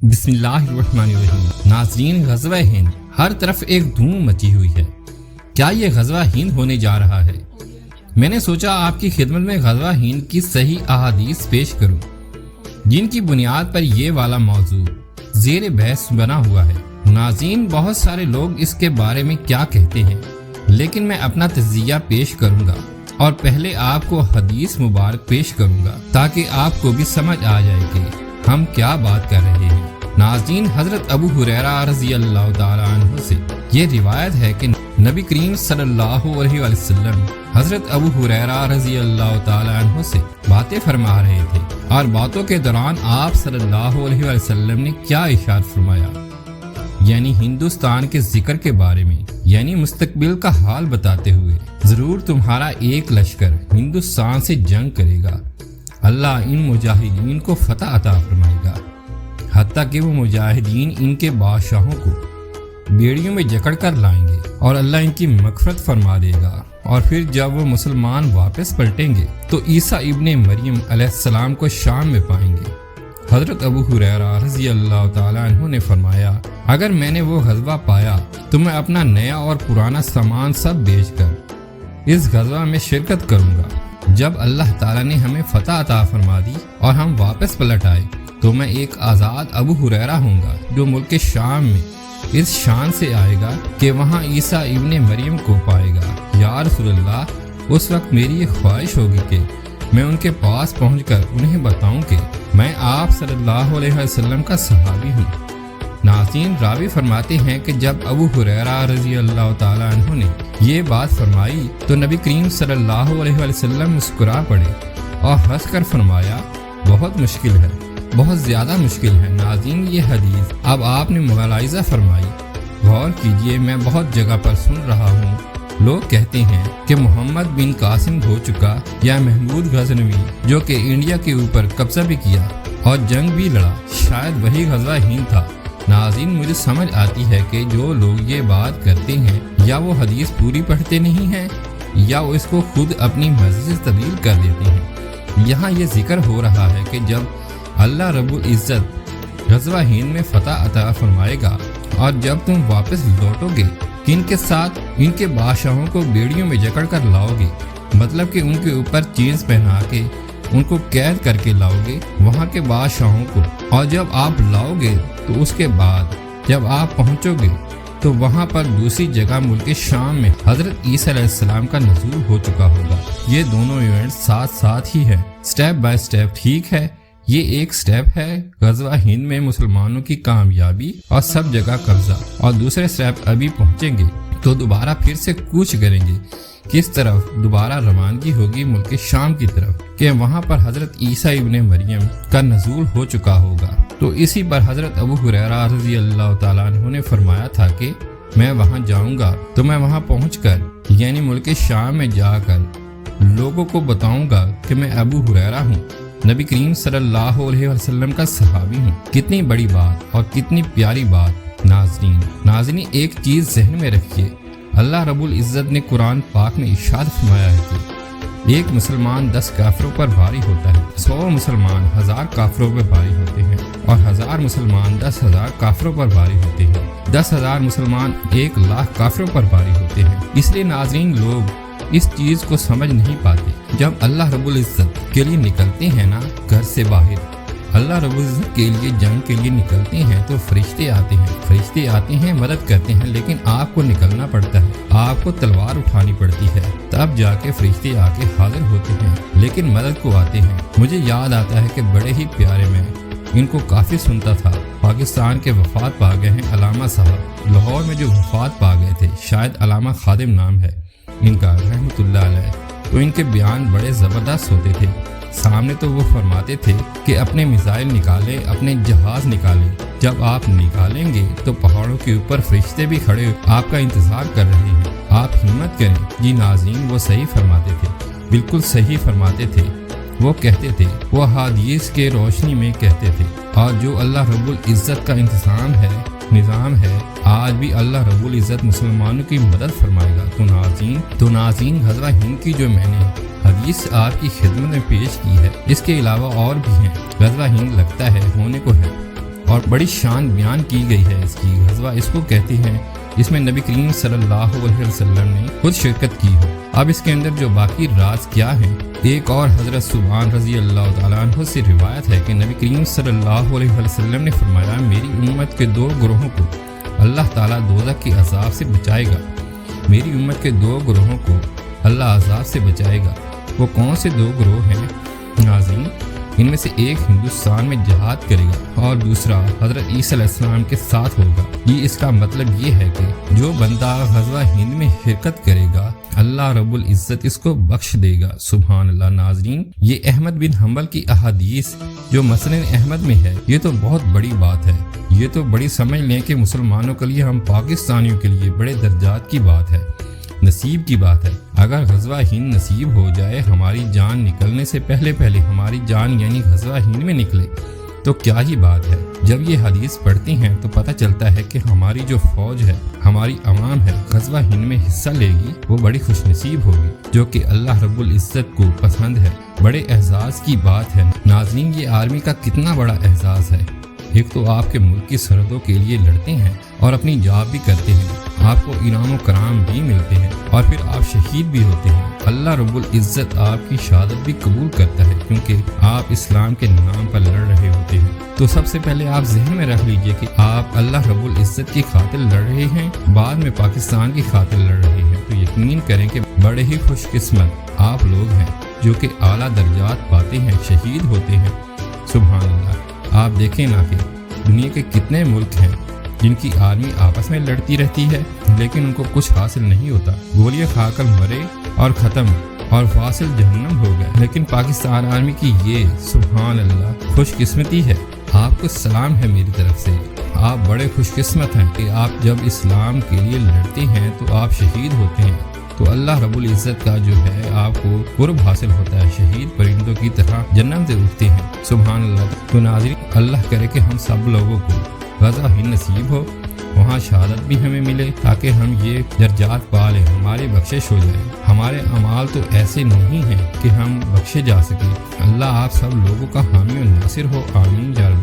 بسم اللہ الرحمن الرحیم۔ ناظرین، غزوہ ہند ہر طرف ایک دھوم مچی ہوئی ہے۔ کیا یہ غزوہ ہند ہونے جا رہا ہے؟ میں نے سوچا آپ کی خدمت میں غزوہ ہند کی صحیح احادیث پیش کروں، جن کی بنیاد پر یہ والا موضوع زیر بحث بنا ہوا ہے۔ ناظرین، بہت سارے لوگ اس کے بارے میں کیا کہتے ہیں، لیکن میں اپنا تجزیہ پیش کروں گا اور پہلے آپ کو حدیث مبارک پیش کروں گا تاکہ آپ کو بھی سمجھ آ جائے کہ ہم کیا بات کر رہے ہیں۔ ناظرین، حضرت ابو ہریرہ رضی اللہ تعالیٰ عنہ سے یہ روایت ہے کہ نبی کریم صلی اللہ علیہ وسلم حضرت ابو ہریرہ رضی اللہ تعالیٰ عنہ سے باتیں فرما رہے تھے، اور باتوں کے دوران آپ صلی اللہ علیہ وسلم نے کیا ارشاد فرمایا، یعنی ہندوستان کے ذکر کے بارے میں، یعنی مستقبل کا حال بتاتے ہوئے، ضرور تمہارا ایک لشکر ہندوستان سے جنگ کرے گا، اللہ ان مجاہدین کو فتح عطا فرمائے گا، حتیٰ کہ وہ مجاہدین ان کے بادشاہوں کو بیڑیوں میں جکڑ کر لائیں گے اور اللہ ان کی مغفرت فرما دے گا، اور پھر جب وہ مسلمان واپس پلٹیں گے تو عیسیٰ ابن مریم علیہ السلام کو شام میں پائیں گے۔ حضرت ابو ہریرہ رضی اللہ تعالیٰ عنہ نے فرمایا، اگر میں نے وہ غزوہ پایا تو میں اپنا نیا اور پرانا سامان سب بیچ کر اس غزوہ میں شرکت کروں گا۔ جب اللہ تعالیٰ نے ہمیں فتح عطا فرما دی اور ہم واپس پلٹ آئے تو میں ایک آزاد ابو ہریرہ ہوں گا جو ملک شام میں اس شان سے آئے گا کہ وہاں عیسیٰ ابن مریم کو پائے گا۔ یا رسول اللہ، اس وقت میری یہ خواہش ہوگی کہ میں ان کے پاس پہنچ کر انہیں بتاؤں کہ میں آپ صلی اللہ علیہ وسلم کا صحابی ہوں۔ ناظرین، راوی فرماتے ہیں کہ جب ابو ہریرہ رضی اللہ تعالیٰ عنہ نے یہ بات فرمائی تو نبی کریم صلی اللہ علیہ وسلم مسکرا پڑے اور ہنس کر فرمایا، بہت مشکل ہے، بہت زیادہ مشکل ہے۔ ناظرین، یہ حدیث اب آپ نے ملاحظہ فرمائی، غور کیجئے، میں بہت جگہ پر سن رہا ہوں لوگ کہتے ہیں کہ محمد بن قاسم ہو چکا، یا محمود غزنوی جو کہ انڈیا کے اوپر قبضہ بھی کیا اور جنگ بھی لڑا، شاید وہی غزوہ ہند تھا۔ ناظرین، مجھے سمجھ آتی ہے کہ جو لوگ یہ بات کرتے ہیں یا وہ حدیث پوری پڑھتے نہیں ہیں یا وہ اس کو خود اپنی مرضی سے تبدیل کر دیتے ہیں۔ یہاں یہ ذکر ہو رہا ہے کہ جب اللہ رب العزت غزوہ ہند میں فتح عطا فرمائے گا اور جب تم واپس لوٹو گے، ان کے ساتھ ان کے بادشاہوں کو بیڑیوں میں جکڑ کر لاؤ گے، مطلب کہ ان کے اوپر چینز پہنا کے ان کو قید کر کے لاؤ گے وہاں کے بادشاہوں کو، اور جب آپ لاؤ گے تو اس کے بعد جب آپ پہنچو گے تو وہاں پر دوسری جگہ ملک شام میں حضرت عیسیٰ علیہ السلام کا نزول ہو چکا ہوگا۔ یہ دونوں ایونٹ ساتھ ساتھ ہی ہیں، سٹیپ بائی سٹیپ، ٹھیک ہے۔ یہ ایک سٹیپ ہے غزوہ ہند میں مسلمانوں کی کامیابی اور سب جگہ قبضہ، اور دوسرے سٹیپ ابھی پہنچیں گے تو دوبارہ پھر سے کوچ کریں گے، کس طرف؟ دوبارہ روانگی ہوگی ملک شام کی طرف کہ وہاں پر حضرت عیسیٰ ابن مریم کا نزول ہو چکا ہوگا۔ تو اسی پر حضرت ابو ہریرہ رضی اللہ تعالیٰ عنہ نے فرمایا تھا کہ میں وہاں جاؤں گا تو میں وہاں پہنچ کر، یعنی ملک شام میں جا کر لوگوں کو بتاؤں گا کہ میں ابو ہریرہ ہوں، نبی کریم صلی اللہ علیہ وسلم کا صحابی ہوں۔ کتنی بڑی بات اور کتنی پیاری بات۔ ناظرین، ایک چیز ذہن میں رکھیے، اللہ رب العزت نے قرآن پاک میں ارشاد فرمایا ہے کہ ایک مسلمان 10 کافروں پر بھاری ہوتا ہے، 100 مسلمان 1000 کافروں پر بھاری ہوتے ہیں، اور 1000 مسلمان 10,000 کافروں پر بھاری ہوتے ہیں، 10,000 مسلمان 1,00,000 کافروں پر بھاری ہوتے ہیں۔ اس لیے ناظرین، لوگ اس چیز کو سمجھ نہیں پاتے۔ جب اللہ رب العزت کے لیے نکلتے ہیں نا، گھر سے باہر اللہ رب العزت کے لیے جنگ کے لیے نکلتے ہیں تو فرشتے آتے ہیں مدد کرتے ہیں، لیکن آپ کو نکلنا پڑتا ہے، آپ کو تلوار اٹھانی پڑتی ہے، تب جا کے فرشتے آ کے حاضر ہوتے ہیں، لیکن مدد کو آتے ہیں۔ مجھے یاد آتا ہے کہ بڑے ہی پیارے میں ان کو کافی سنتا تھا، پاکستان کے وفات پا گئے ہیں علامہ صاحب، لاہور میں جو وفات پا گئے تھے، شاید علامہ خادم نام ہے ان کا، رحمۃ اللہ علیہ۔ تو ان کے بیان بڑے زبردست ہوتے تھے۔ سامنے تو وہ فرماتے تھے کہ اپنے میزائل نکالیں، اپنے جہاز نکالیں، جب آپ نکالیں گے تو پہاڑوں کے اوپر فرشتے بھی کھڑے آپ کا انتظار کر رہے ہیں، آپ ہمت کریں۔ جی ناظرین، وہ صحیح فرماتے تھے، بالکل صحیح فرماتے تھے۔ وہ کہتے تھے، وہ حدیث کے روشنی میں کہتے تھے، اور جو اللہ رب العزت کا نظام ہے، آج بھی اللہ رب العزت مسلمانوں کی مدد فرمائے گا۔ تو ناظرین، غزوہ ہند کی جو میں نے حدیث آپ کی خدمت میں پیش کی ہے، اس کے علاوہ اور بھی ہیں۔ غزوہ ہند لگتا ہے ہونے کو ہے، اور بڑی شان بیان کی گئی ہے اس کی۔ غزوہ اس کو کہتے ہیں جس میں نبی کریم صلی اللہ علیہ وسلم نے خود شرکت کی ہو۔ اب اس کے اندر جو باقی راز کیا ہیں، ایک اور حضرت ثوبان رضی اللہ تعالیٰ عنہ سے روایت ہے کہ نبی کریم صلی اللہ علیہ وسلم نے فرمایا، میری امت کے 2 گروہوں کو اللہ تعالیٰ دوزخ کے عذاب سے بچائے گا۔ میری امت کے 2 گروہوں کو اللہ عذاب سے بچائے گا۔ وہ کون سے 2 گروہ ہیں ناظرین؟ ان میں سے ایک ہندوستان میں جہاد کرے گا اور دوسرا حضرت عیسیٰ علیہ السلام کے ساتھ ہوگا۔ یہ اس کا مطلب یہ ہے کہ جو بندہ غزوہ ہند میں شرکت کرے گا اللہ رب العزت اس کو بخش دے گا۔ سبحان اللہ۔ ناظرین، یہ احمد بن حنبل کی احادیث جو مسند احمد میں ہے، یہ تو بہت بڑی بات ہے۔ یہ تو بڑی سمجھ لیں کہ مسلمانوں کے لیے، ہم پاکستانیوں کے لیے بڑے درجات کی بات ہے، نصیب کی بات ہے۔ اگر غزوہ ہند نصیب ہو جائے، ہماری جان نکلنے سے پہلے ہماری جان یعنی غزوہ ہند میں نکلے، تو کیا ہی بات ہے۔ جب یہ حدیث پڑھتے ہیں تو پتہ چلتا ہے کہ ہماری جو فوج ہے، ہماری عوام ہے، غزوہ ہند میں حصہ لے گی، وہ بڑی خوش نصیب ہوگی، جو کہ اللہ رب العزت کو پسند ہے۔ بڑے اعزاز کی بات ہے ناظرین۔ یہ آرمی کا کتنا بڑا اعزاز ہے۔ ایک تو آپ کے ملک کی سرحدوں کے لیے لڑتے ہیں اور اپنی جاب بھی کرتے ہیں، آپ کو انعام و کرام بھی ملتے ہیں اور پھر آپ شہید بھی ہوتے ہیں۔ اللہ رب العزت آپ کی شہادت بھی قبول کرتا ہے کیونکہ آپ اسلام کے نام پر لڑ رہے ہوتے ہیں۔ تو سب سے پہلے آپ ذہن میں رکھ لیجئے کہ آپ اللہ رب العزت کی خاطر لڑ رہے ہیں، بعد میں پاکستان کی خاطر لڑ رہے ہیں، تو یقین کریں کہ بڑے ہی خوش قسمت آپ لوگ ہیں جو کہ اعلیٰ درجات پاتے ہیں، شہید ہوتے ہیں۔ سبحان اللہ۔ آپ دیکھیں نا کہ دنیا کے کتنے ملک ہیں جن کی آرمی آپس میں لڑتی رہتی ہے لیکن ان کو کچھ حاصل نہیں ہوتا، گولیاں کھا کر مرے اور ختم اور فاصل جہنم ہو گئے، لیکن پاکستان آرمی کی یہ سبحان اللہ خوش قسمتی ہے۔ آپ کو سلام ہے میری طرف سے، آپ بڑے خوش قسمت ہیں کہ آپ جب اسلام کے لیے لڑتے ہیں تو آپ شہید ہوتے ہیں، تو اللہ رب العزت کا جو ہے آپ کو قرب حاصل ہوتا ہے، شہید پرندوں کی طرح جنت سے اٹھتے ہیں۔ سبحان اللہ۔ تو ناظرین، اللہ کرے کہ ہم سب لوگوں کو غزوہ ہند نصیب ہو، وہاں شہادت بھی ہمیں ملے تاکہ ہم یہ درجات پا لیں، ہماری بخشش ہو جائے۔ ہمارے اعمال تو ایسے نہیں ہیں کہ ہم بخشے جا سکیں۔ اللہ آپ سب لوگوں کا حامی و ناصر ہو، آمین یا رب